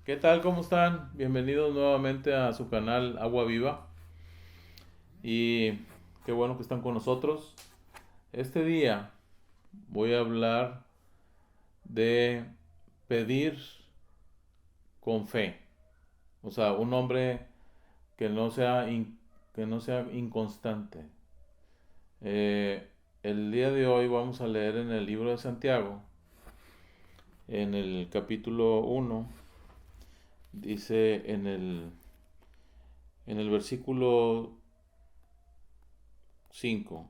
¿Qué tal? ¿Cómo están? Bienvenidos nuevamente a su canal Agua Viva y qué bueno que están con nosotros. Este día voy a hablar de pedir con fe, o sea, un hombre que que no sea inconstante. Eh, el día de hoy vamos a leer en el libro de Santiago, en el capítulo 1, dice en el versículo 5.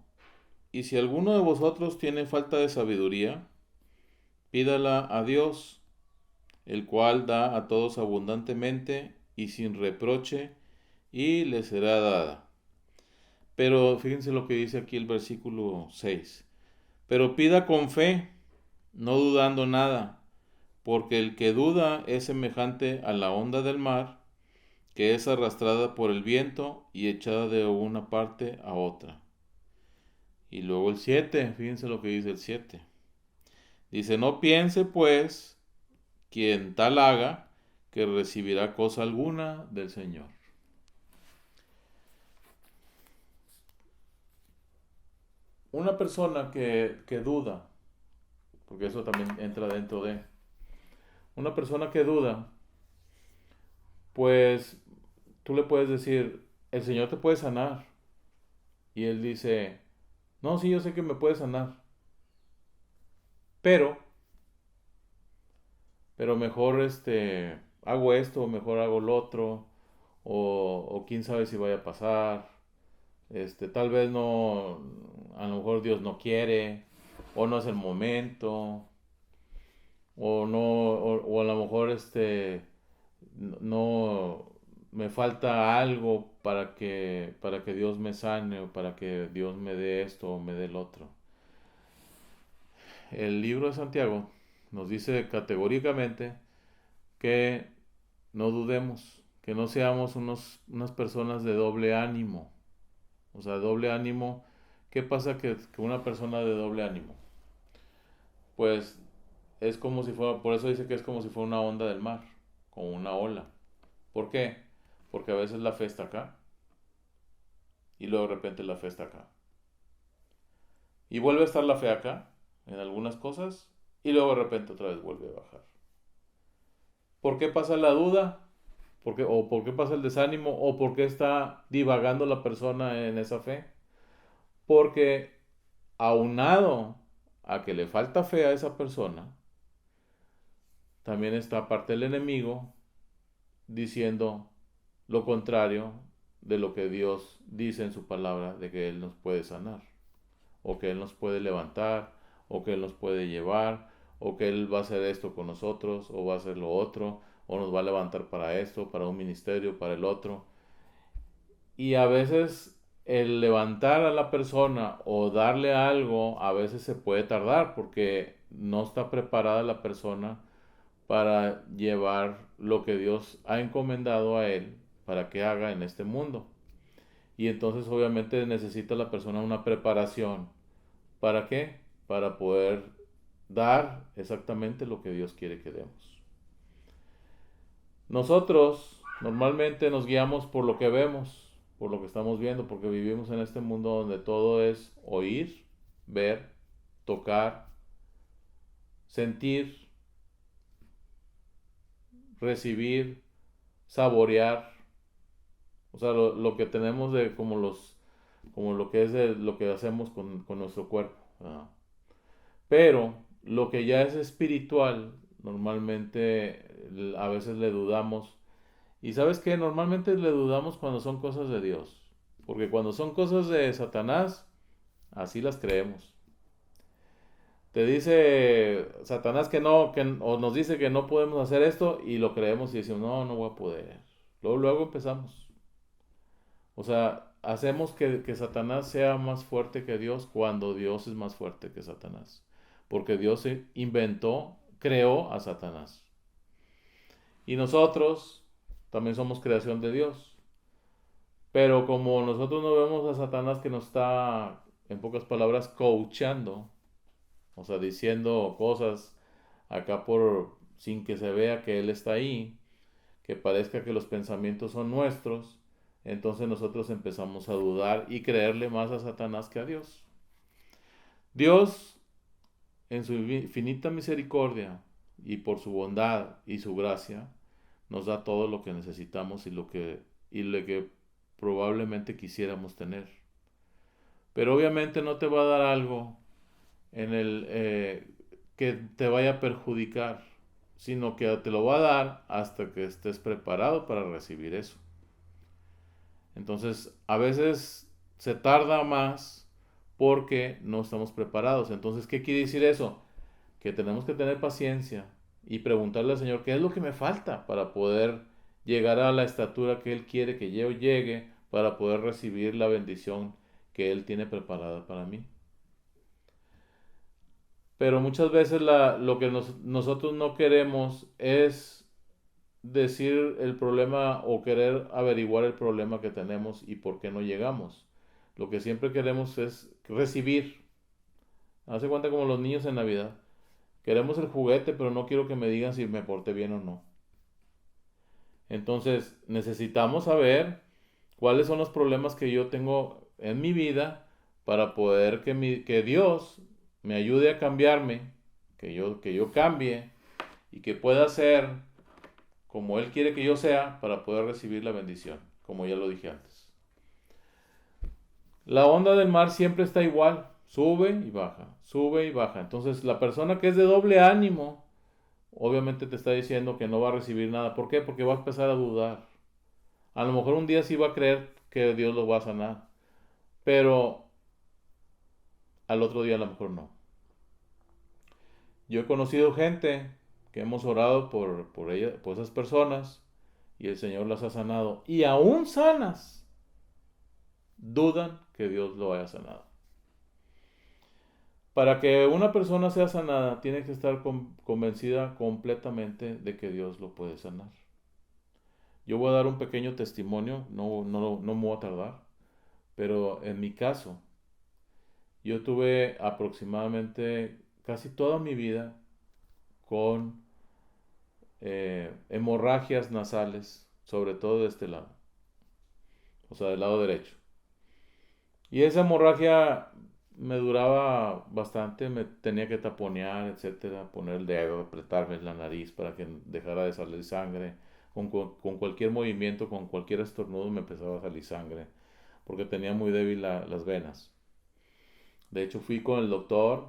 Y si alguno de vosotros tiene falta de sabiduría, pídala a Dios, el cual da a todos abundantemente y sin reproche, y le será dada. Pero fíjense lo que dice aquí el versículo 6. Pero pida con fe, no dudando nada, porque el que duda es semejante a la onda del mar, que es arrastrada por el viento y echada de una parte a otra. Y luego el 7, fíjense lo que dice el 7. Dice, no piense pues quien tal haga que recibirá cosa alguna del Señor. Una persona que duda, porque eso también entra dentro de, una persona que duda, pues tú le puedes decir, el Señor te puede sanar. Y él dice, no, sí, yo sé que me puede sanar, pero, pero mejor hago esto, mejor hago lo otro, o quién sabe si vaya a pasar. Tal vez no, a lo mejor Dios no quiere, o no es el momento, o no, o a lo mejor no me falta algo para que Dios me sane, o para que Dios me dé esto o me dé el otro. El libro de Santiago nos dice categóricamente que no dudemos, que no seamos unas personas de doble ánimo. O sea, doble ánimo. ¿Qué pasa que una persona de doble ánimo? Pues es como si fuera, por eso dice que es como si fuera una onda del mar, como una ola. ¿Por qué? Porque a veces la fe está acá y luego de repente la fe está acá. Y vuelve a estar la fe acá en algunas cosas y luego de repente otra vez vuelve a bajar. ¿Por qué pasa la duda? O por qué pasa el desánimo? ¿O por qué está divagando la persona en esa fe? Porque aunado a que le falta fe a esa persona, también está aparte el enemigo diciendo lo contrario de lo que Dios dice en su palabra, de que Él nos puede sanar, o que Él nos puede levantar, o que Él nos puede llevar, o que Él va a hacer esto con nosotros, o va a hacer lo otro, o nos va a levantar para esto, para un ministerio, para el otro. Y a veces el levantar a la persona o darle algo, a veces se puede tardar porque no está preparada la persona para llevar lo que Dios ha encomendado a él para que haga en este mundo. Y entonces obviamente necesita la persona una preparación. ¿Para qué? Para poder dar exactamente lo que Dios quiere que demos. Nosotros normalmente nos guiamos por lo que vemos, por lo que estamos viendo, porque vivimos en este mundo donde todo es oír, ver, tocar, sentir, recibir, saborear. O sea, lo que tenemos de como lo que es lo que hacemos con nuestro cuerpo, ¿verdad? Pero lo que ya es espiritual, normalmente a veces le dudamos. Y sabes qué, normalmente le dudamos cuando son cosas de Dios. Porque cuando son cosas de Satanás, así las creemos. Te dice Satanás que no, o nos dice que no podemos hacer esto y lo creemos y decimos, no, no voy a poder. Luego empezamos. O sea, hacemos que Satanás sea más fuerte que Dios cuando Dios es más fuerte que Satanás. Porque Dios inventó, creó a Satanás. Y nosotros también somos creación de Dios. Pero como nosotros no vemos a Satanás que nos está, en pocas palabras, coachando, o sea, diciendo cosas acá por sin que se vea que él está ahí, que parezca que los pensamientos son nuestros, entonces nosotros empezamos a dudar y creerle más a Satanás que a Dios. Dios, en su infinita misericordia y por su bondad y su gracia, nos da todo lo que necesitamos y lo que probablemente quisiéramos tener. Pero obviamente no te va a dar algo en el que te vaya a perjudicar, sino que te lo va a dar hasta que estés preparado para recibir eso. Entonces, a veces se tarda más porque no estamos preparados. Entonces, ¿qué quiere decir eso? Que tenemos que tener paciencia y preguntarle al Señor qué es lo que me falta para poder llegar a la estatura que Él quiere que yo llegue para poder recibir la bendición que Él tiene preparada para mí. Pero muchas veces lo que nosotros no queremos es decir el problema o querer averiguar el problema que tenemos y por qué no llegamos. Lo que siempre queremos es recibir. Hace cuenta como los niños en Navidad. Queremos el juguete, pero no quiero que me digan si me porté bien o no. Entonces, necesitamos saber cuáles son los problemas que yo tengo en mi vida para poder que Dios me ayude a cambiarme, que yo cambie y que pueda ser como Él quiere que yo sea para poder recibir la bendición, como ya lo dije antes. La onda del mar siempre está igual, sube y baja, sube y baja. Entonces, la persona que es de doble ánimo, obviamente te está diciendo que no va a recibir nada. ¿Por qué? Porque va a empezar a dudar. A lo mejor un día sí va a creer que Dios lo va a sanar, pero al otro día a lo mejor no. Yo he conocido gente que hemos orado por esas personas y el Señor las ha sanado. Y aún sanas, dudan que Dios lo haya sanado. Para que una persona sea sanada, tiene que estar convencida completamente de que Dios lo puede sanar. Yo voy a dar un pequeño testimonio, no me voy a tardar, pero en mi caso, yo tuve aproximadamente casi toda mi vida con hemorragias nasales, sobre todo de este lado, o sea, del lado derecho. Y esa hemorragia me duraba bastante, me tenía que taponear, etcétera, poner el dedo, apretarme la nariz para que dejara de salir sangre. Con cualquier movimiento, con cualquier estornudo me empezaba a salir sangre, porque tenía muy débil las venas. De hecho, fui con el doctor,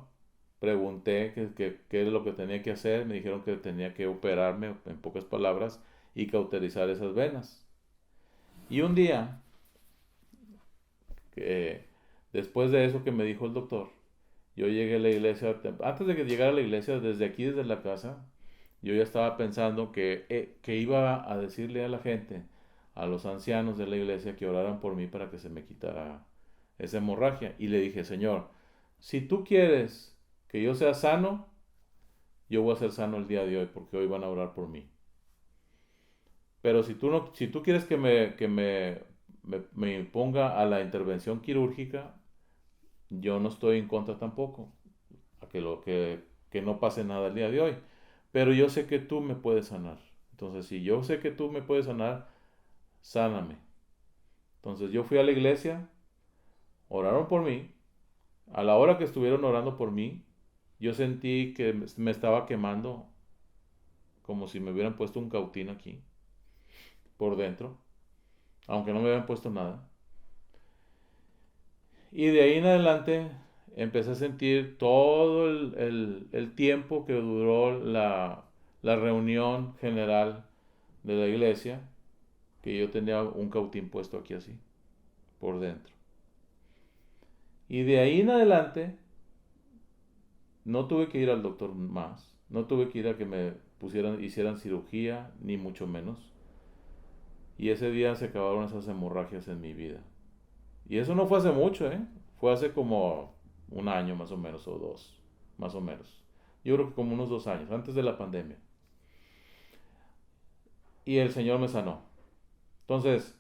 pregunté qué era lo que tenía que hacer, me dijeron que tenía que operarme, en pocas palabras, y cauterizar esas venas. Y un día, que después de eso que me dijo el doctor, yo llegué a la iglesia, antes de que llegara a la iglesia, desde aquí, desde la casa, yo ya estaba pensando que iba a decirle a la gente, a los ancianos de la iglesia, que oraran por mí para que se me quitara esa hemorragia. Y le dije, Señor, si tú quieres que yo sea sano, yo voy a ser sano el día de hoy, porque hoy van a orar por mí. Pero si tú, no, si tú quieres que me ponga a la intervención quirúrgica, yo no estoy en contra tampoco, a que no pase nada el día de hoy. Pero yo sé que tú me puedes sanar. Entonces, si yo sé que tú me puedes sanar, sáname. Entonces yo fui a la iglesia, oraron por mí. A la hora que estuvieron orando por mí, yo sentí que me estaba quemando, como si me hubieran puesto un cautín aquí, por dentro, aunque no me habían puesto nada. Y de ahí en adelante empecé a sentir todo el tiempo que duró la reunión general de la iglesia, que yo tenía un cautín puesto aquí así, por dentro. Y de ahí en adelante no tuve que ir al doctor más, no tuve que ir a que me hicieran cirugía, ni mucho menos. Y ese día se acabaron esas hemorragias en mi vida. Y eso no fue hace mucho, ¿eh? Fue hace como un año más o menos, o dos, más o menos. Yo creo que como unos 2 años, antes de la pandemia. y el Señor me sanó. Entonces,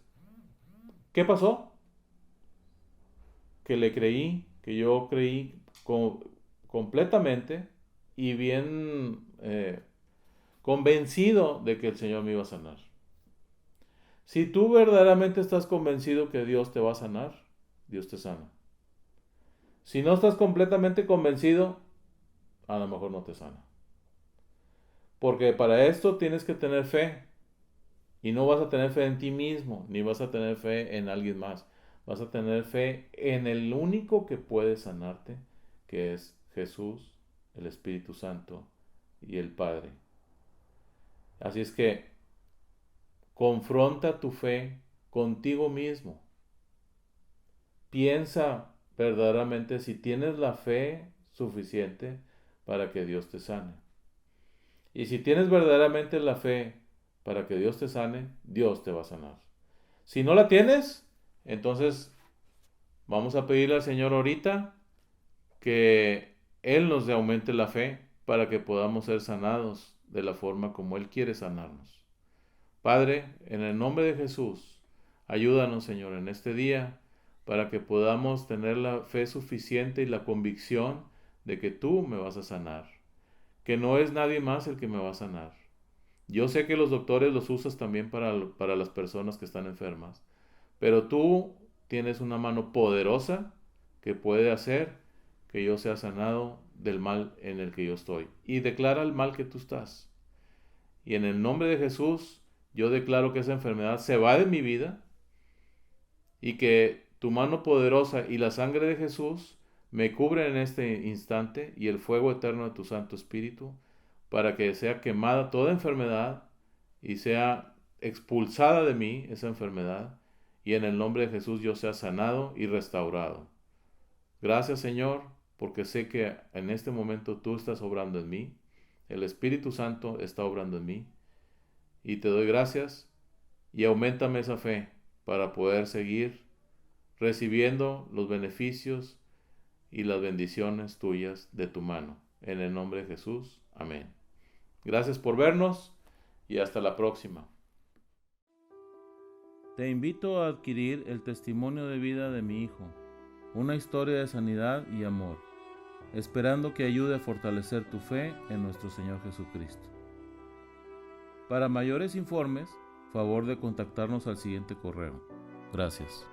¿qué pasó? Que le creí, que yo creí completamente y bien convencido de que el Señor me iba a sanar. Si tú verdaderamente estás convencido que Dios te va a sanar, Dios te sana. Si no estás completamente convencido, a lo mejor no te sana. Porque para esto tienes que tener fe. Y no vas a tener fe en ti mismo, ni vas a tener fe en alguien más. Vas a tener fe en el único que puede sanarte, que es Jesús, el Espíritu Santo y el Padre. Así es que confronta tu fe contigo mismo. Piensa verdaderamente si tienes la fe suficiente para que Dios te sane. Y si tienes verdaderamente la fe para que Dios te sane, Dios te va a sanar. Si no la tienes, entonces vamos a pedirle al Señor ahorita que Él nos aumente la fe para que podamos ser sanados de la forma como Él quiere sanarnos. Padre, en el nombre de Jesús, ayúdanos, Señor, en este día para que podamos tener la fe suficiente y la convicción de que tú me vas a sanar, que no es nadie más el que me va a sanar. Yo sé que los doctores los usas también para las personas que están enfermas, pero tú tienes una mano poderosa que puede hacer que yo sea sanado del mal en el que yo estoy. Y declara el mal que tú estás. Y en el nombre de Jesús, yo declaro que esa enfermedad se va de mi vida y que tu mano poderosa y la sangre de Jesús me cubren en este instante y el fuego eterno de tu Santo Espíritu para que sea quemada toda enfermedad y sea expulsada de mí esa enfermedad y en el nombre de Jesús yo sea sanado y restaurado. Gracias, Señor, porque sé que en este momento tú estás obrando en mí, el Espíritu Santo está obrando en mí y te doy gracias y auméntame esa fe para poder seguir recibiendo los beneficios y las bendiciones tuyas de tu mano. En el nombre de Jesús. Amén. Gracias por vernos y hasta la próxima. Te invito a adquirir el testimonio de vida de mi hijo, una historia de sanidad y amor, esperando que ayude a fortalecer tu fe en nuestro Señor Jesucristo. Para mayores informes, favor de contactarnos al siguiente correo. Gracias.